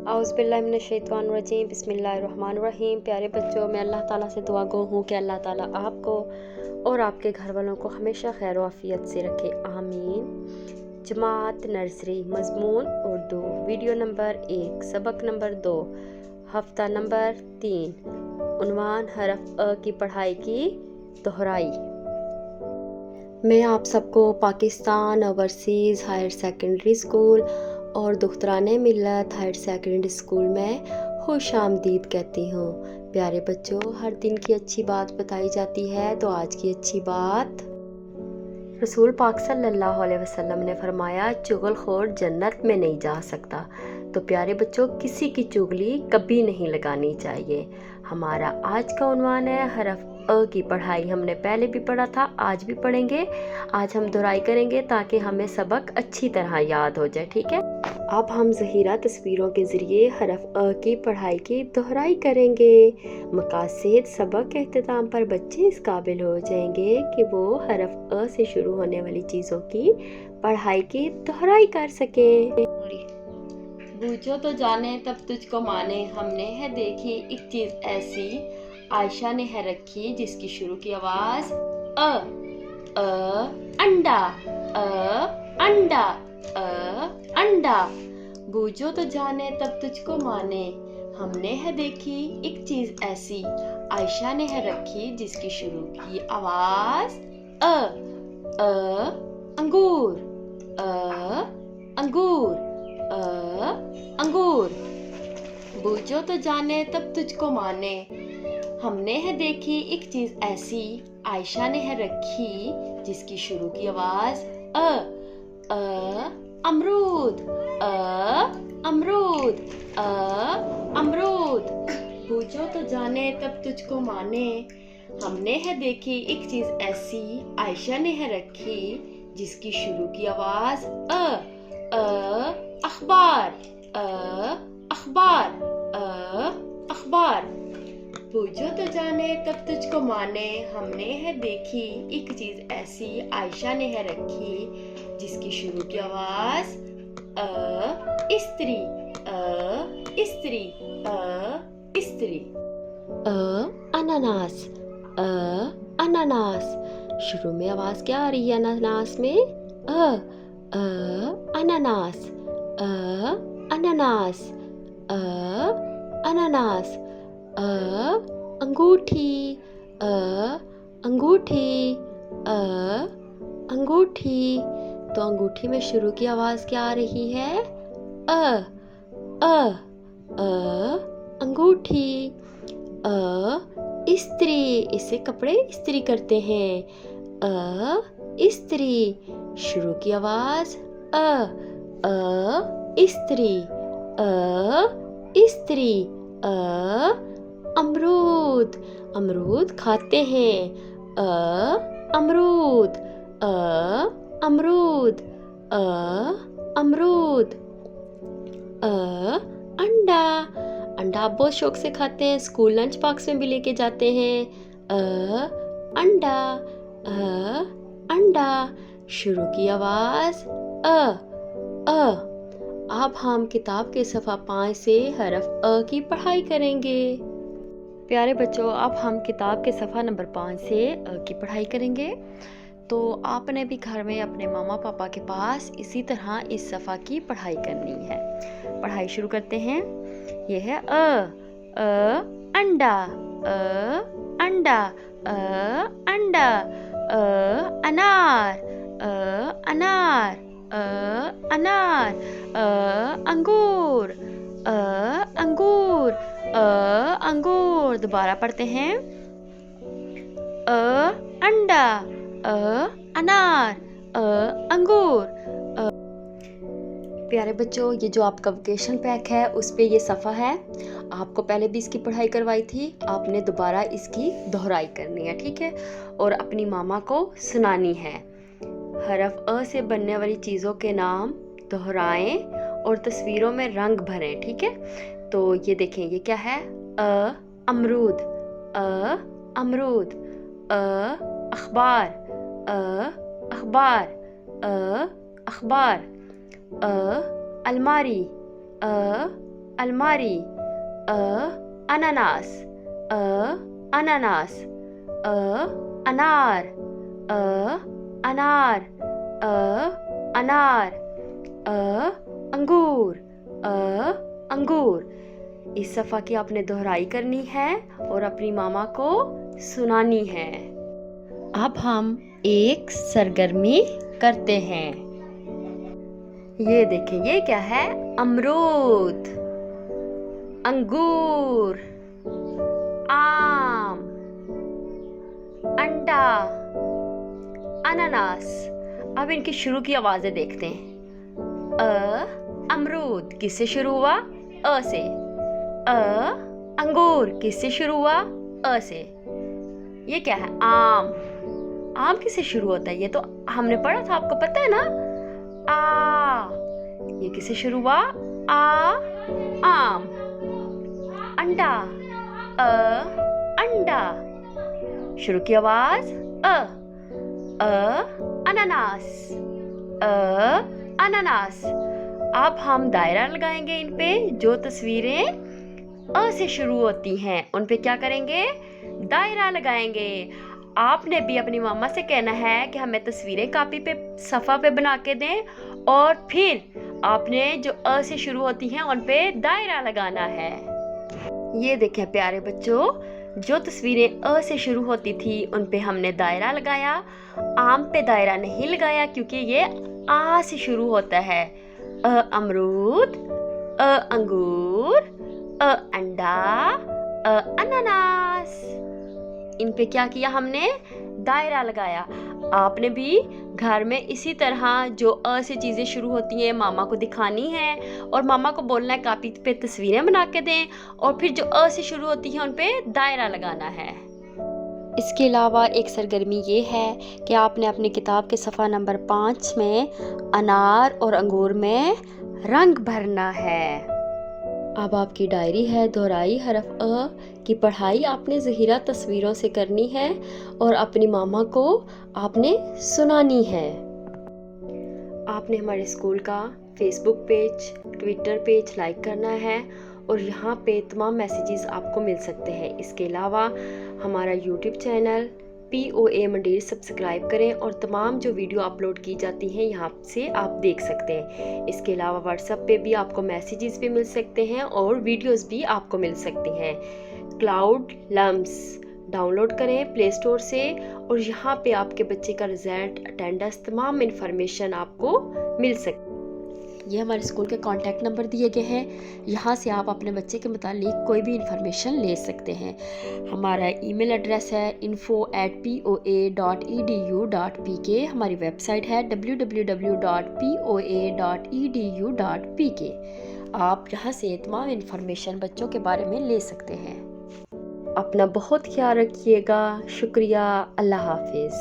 औज़ुबिल्लाहिमिनश्शैतानिर्रजीम बिस्मिल्लाहिर्रहमानिर्रहीम। प्यारे बच्चों, मैं अल्लाह ताला से दुआ गो हूँ कि अल्लाह ताला आपको और आपके घर वालों को हमेशा खैर आफियत से रखे, आमीन। जमात नर्सरी मज़मून उर्दू, वीडियो नंबर 1, सबक नंबर 2, हफ्ता नंबर 3, उन्वान हरफ अ की पढ़ाई की दोहराई। मैं आप सबको Pakistan overseas higher secondary school और दुख्तराने मिल्लत हायर सेकेंडरी स्कूल में खुश आमदीद कहती हूँ। प्यारे बच्चों, हर दिन की अच्छी बात बताई जाती है, तो आज की अच्छी बात, रसूल पाक सल्लल्लाहु अलैहि वसल्लम ने फरमाया, चुगलखोर जन्नत में नहीं जा सकता। तो प्यारे बच्चों, किसी की चुगली कभी नहीं लगानी चाहिए। हमारा आज का उन्वान है हरफ अ की पढ़ाई। हमने पहले भी पढ़ा था, आज भी पढ़ेंगे। आज हम दोहराई करेंगे ताकि हमें सबक अच्छी तरह याद हो जाए, ठीक है। अब हम ज़हीरा तस्वीरों के ज़रिए हरफ अ की पढ़ाई की दोहराई करेंगे। मकासद सबक के अख्तिताम पर बच्चे इस काबिल हो जाएंगे कि वो हरफ अ से शुरू होने वाली चीज़ों की पढ़ाई की दोहराई कर सकें। बूझो तो जाने तब तुझको माने, हमने है देखी एक चीज़ ऐसी, आयशा ने है रखी जिसकी शुरू की आवाज़ अ। अंडा, अंडा, अंडा। बूझो तो जाने तब तुझको माने, हमने है देखी एक चीज ऐसी, आयशा ने है रखी जिसकी शुरू की आवाज अ। अंगूर, अंगूर, अंगूर। बूझो तो जाने तब तुझको माने, हमने है देखी एक चीज ऐसी, आयशा ने है रखी जिसकी शुरू की आवाज अ। अमरूद, अमरूद, अमरूद। बूझो तो जाने तब तुझको माने, हमने है देखी एक चीज ऐसी, आयशा ने है रखी जिसकी शुरू की आवाज अ। अखबार, अखबार, अखबार। बूझो तो जाने तब तुझको माने, हमने है देखी एक चीज ऐसी, आयशा ने है रखी जिसकी शुरू की आवाज इस्त्री, इस्त्री, इस्त्री। अनानास, अनानास। शुरू में आवाज क्या आ रही है अनानास में? अनानास, अनानास, अनानास। अंगूठी, अंगूठी, अंगूठी। तो अंगूठी में शुरू की आवाज क्या आ रही है? अ, अंगूठी। इस्त्री, इससे कपड़े इस्त्री करते हैं। इस्त्री। शुरू की आवाज इस्त्री, इस्त्री। अमरूद, अमरूद खाते हैं। अमरूद, अमरूद, अमरूद। अंडा, अंडा आप बहुत शौक से खाते हैं, स्कूल लंच बॉक्स में भी लेके जाते हैं। अंडा, अंडा। शुरू की आवाज अ। अब हम किताब के सफ़ा 5 से हरफ अ की पढ़ाई करेंगे। प्यारे बच्चों, अब हम किताब के सफ़ा नंबर 5 से अ की पढ़ाई करेंगे। तो आपने भी घर में अपने मामा पापा के पास इसी तरह इस सफ़ा की पढ़ाई करनी है। पढ़ाई शुरू करते हैं। यह है अंडा, अंडा, अंडा। अनार, अनार, अनार। अंगूर, अंगूर, अंगूर। दोबारा पढ़ते हैं। अंडा, अनार, अंगूर। प्यारे बच्चों, ये जो आपका वोकेशन पैक है उस पे ये सफ़ा है। आपको पहले भी इसकी पढ़ाई करवाई थी, आपने दोबारा इसकी दोहराई करनी है, ठीक है, और अपनी मामा को सुनानी है। हरफ अ से बनने वाली चीज़ों के नाम दोहराएं और तस्वीरों में रंग भरें, ठीक है। तो ये देखें, ये क्या है? अमरूद, अमरूद। अखबार, अखबार, अखबार। अलमारी, अलमारी, अनानास, अनानास, अनार, अनार, अनार, अंगूर, अंगूर। इस सफ़ा की आपने दोहराई करनी है और अपनी मामा को सुनानी है। अब हम एक सरगर्मी करते हैं। ये देखें, ये क्या है? अमरूद, अंगूर, आम, अंडा, अनानास। अब इनकी शुरू की आवाजें देखते हैं। अमरूद किससे शुरू हुआ? अ से। अंगूर किससे शुरू हुआ? अ से। ये क्या है? आम। आम किससे शुरू होता है? ये तो हमने पढ़ा था, आपको पता है ना? आ। ये किससे शुरू हुआ? आ, आम। अंडा, अंडा। शुरू की आवाज अ। अनानास, अनानास। अब हम दायरा लगाएंगे इन पे। जो तस्वीरें अ से शुरू होती हैं उन पे क्या करेंगे? दायरा लगाएंगे। आपने भी अपनी मामा से कहना है कि हमें तस्वीरें कापी पे, सफ़ा पे बना के दें, और फिर आपने जो अ से शुरू होती हैं उन पे दायरा लगाना है। ये देखें प्यारे बच्चों, जो तस्वीरें अ से शुरू होती थी उन पे हमने दायरा लगाया। आम पे दायरा नहीं लगाया क्योंकि ये आ से शुरू होता है। अमरूद, अंगूर, अंडा, अनानास। इन पे क्या किया हमने? दायरा लगाया। आपने भी घर में इसी तरह जो अ से चीज़ें शुरू होती हैं मामा को दिखानी है, और मामा को बोलना है कापी पे तस्वीरें बना के दें, और फिर जो अ से शुरू होती हैं उन पे दायरा लगाना है। इसके अलावा एक सरगर्मी ये है कि आपने अपनी किताब के सफ़ा नंबर 5 में अनार और अंगूर में रंग भरना है। अब आपकी डायरी है। दोहराई हरफ अ की पढ़ाई आपने ज़हीरा तस्वीरों से करनी है और अपनी मामा को आपने सुनानी है। आपने हमारे स्कूल का Facebook page, Twitter page like करना है और यहाँ पे तमाम मैसेजेस आपको मिल सकते हैं। इसके अलावा हमारा यूट्यूब चैनल POA मंडीर सब्सक्राइब करें और तमाम जो वीडियो अपलोड की जाती हैं यहाँ से आप देख सकते हैं। इसके अलावा व्हाट्सएप पे भी आपको मैसेजेस भी मिल सकते हैं और वीडियोस भी आपको मिल सकती हैं। क्लाउड लम्स डाउनलोड करें प्ले स्टोर से और यहाँ पे आपके बच्चे का रिजल्ट, अटेंडेंस, तमाम इन्फॉर्मेशन आपको मिल सकती है। ये हमारे स्कूल के कॉन्टैक्ट नंबर दिए गए हैं। यहाँ से आप अपने बच्चे के मुतालिक कोई भी इन्फॉर्मेशन ले सकते हैं। हमारा ईमेल एड्रेस है info@poa.edu.pk। हमारी वेबसाइट है www.poa.edu.pk। आप यहाँ से तमाम इन्फॉर्मेशन बच्चों के बारे में ले सकते हैं। अपना बहुत ख्याल रखिएगा। शुक्रिया। अल्लाह हाफिज़।